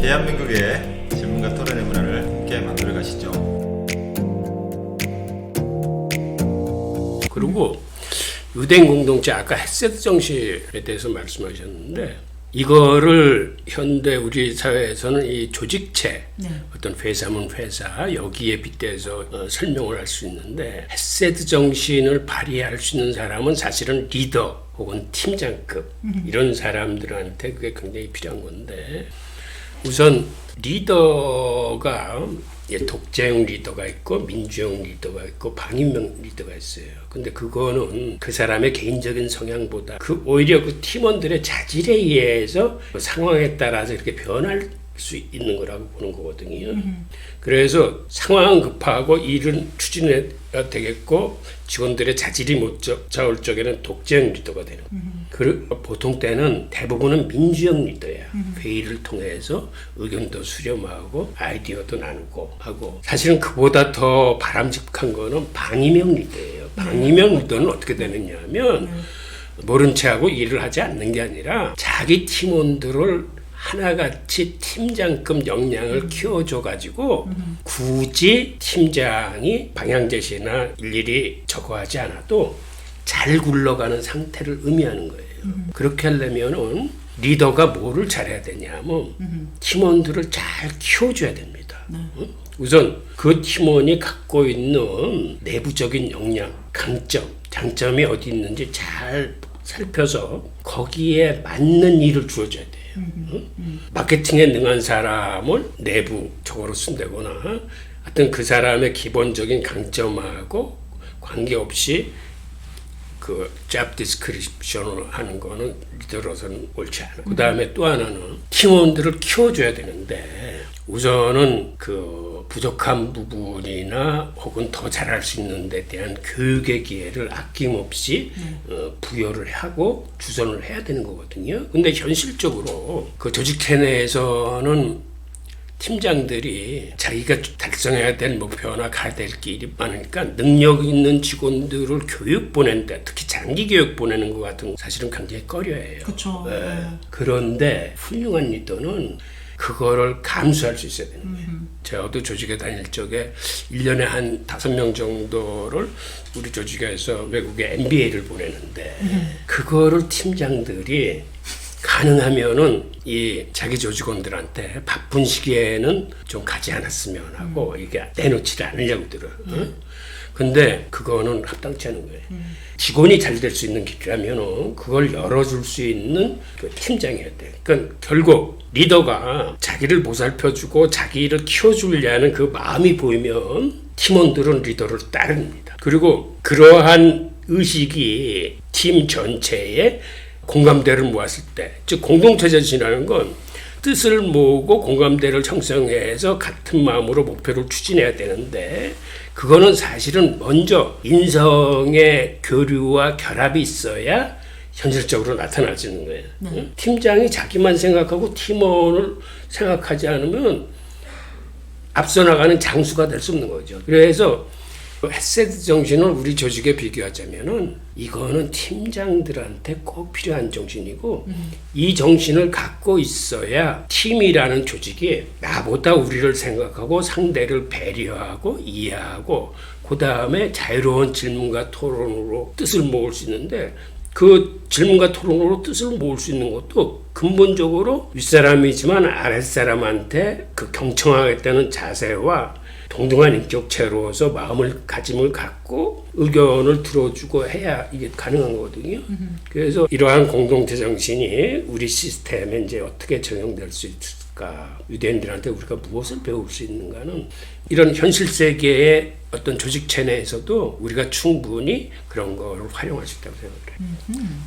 대한민국의 질문과 토론의 문화를 함께 만들어 가시죠. 그리고 유대인 공동체 아까 헤세드 정신에 대해서 말씀하셨는데 이거를 현대 우리 사회에서는 이 조직체 어떤 회사면 회사 여기에 빗대서 설명을 할 수 있는데 헤세드 정신을 발휘할 수 있는 사람은 사실은 리더 혹은 팀장급 이런 사람들한테 그게 굉장히 필요한 건데 우선 리더가 독재형 리더가 있고 민주형 리더가 있고 방임형 리더가 있어요. 근데 그거는 그 사람의 개인적인 성향보다 오히려 그 팀원들의 자질에 의해서 상황에 따라서 이렇게 변할 수 있는 거라고 보는 거거든요. 그래서 상황은 급하고 일은 추진해야 되겠고 직원들의 자질이 못 잡을 적에는 독재형 리더가 되는 거예요. 보통 때는 대부분은 민주형 리더야. 회의를 통해서 의견도 수렴하고 아이디어도 나누고 하고 사실은 그보다 더 바람직한 거는 방임형 리더예요. 방임형 리더는 어떻게 되느냐 하면 모른 체하고 일을 하지 않는 게 아니라 자기 팀원들을 하나같이 팀장급 역량을 키워줘가지고 굳이 팀장이 방향 제시나 일일이 저거 하지 않아도 잘 굴러가는 상태를 의미하는 거예요. 그렇게 하려면은 리더가 뭐를 잘해야 되냐면 팀원들을 잘 키워줘야 됩니다. 우선 그 팀원이 갖고 있는 내부적인 역량, 강점, 장점이 어디 있는지 잘 살펴서 거기에 맞는 일을 주어줘야 돼요. 마케팅에 능한 사람을 내부적으로 쓴다거나 하여튼 그 사람의 기본적인 강점하고 관계없이 그 잡 디스크립션을 하는 거는 리더로서는 옳지 않아. 그 다음에 또 하나는 팀원들을 키워줘야 되는데 우선은 그 부족한 부분이나 혹은 더 잘할 수 있는 데 대한 교육의 기회를 아낌없이 부여를 하고 주선을 해야 되는 거거든요. 근데 현실적으로 그 조직체 내에서는 팀장들이 자기가 달성해야 될 목표나 가야 될 길이 많으니까 능력 있는 직원들을 교육 보낸다, 특히 장기 교육 보내는 것 같은 거 사실은 굉장히 꺼려해요. 그렇죠. 그런데 훌륭한 리더는 그거를 감수할 수 있어야 되는 거예요. 저도 조직에 다닐 적에 1년에 한 5명 정도를 우리 조직에서 외국에 MBA를 보내는데 그거를 팀장들이 가능하면 이 자기 조직원들한테 바쁜 시기에는 좀 가지 않았으면 하고 이게 내놓지 않으려고 들어요. 근데 그거는 합당치 않은 거예요. 직원이 잘 될 수 있는 길이라면 그걸 열어줄 수 있는 그 팀장이어야 돼. 그러니까 결국 리더가 자기를 보살펴주고 자기를 키워주려는 그 마음이 보이면 팀원들은 리더를 따릅니다. 그리고 그러한 의식이 팀 전체에 공감대를 모았을 때, 즉 공동체 정신이라는 건 뜻을 모으고 공감대를 형성해서 같은 마음으로 목표를 추진해야 되는데 그거는 사실은 먼저 인성의 교류와 결합이 있어야 현실적으로 나타나지는 거예요. 팀장이 자기만 생각하고 팀원을 생각하지 않으면 앞서 나가는 장수가 될 수 없는 거죠. 그래서 헤세드 정신을 우리 조직에 비교하자면은 이거는 팀장들한테 꼭 필요한 정신이고 이 정신을 갖고 있어야 팀이라는 조직이 나보다 우리를 생각하고 상대를 배려하고 이해하고 그 다음에 자유로운 질문과 토론으로 뜻을 모을 수 있는데 그 질문과 토론으로 뜻을 모을 수 있는 것도 근본적으로 윗사람이지만 아랫사람한테 그 경청하겠다는 자세와 동등한 인격체로서 가짐을 갖고 의견을 들어주고 해야 이게 가능한 거거든요. 그래서 이러한 공동체 정신이 우리 시스템에 이제 어떻게 적용될 수 있을까? 유대인들한테 우리가 무엇을 배울 수 있는가는 이런 현실 세계의 어떤 조직체 내에서도 우리가 충분히 그런 걸 활용할 수 있다고 생각해요.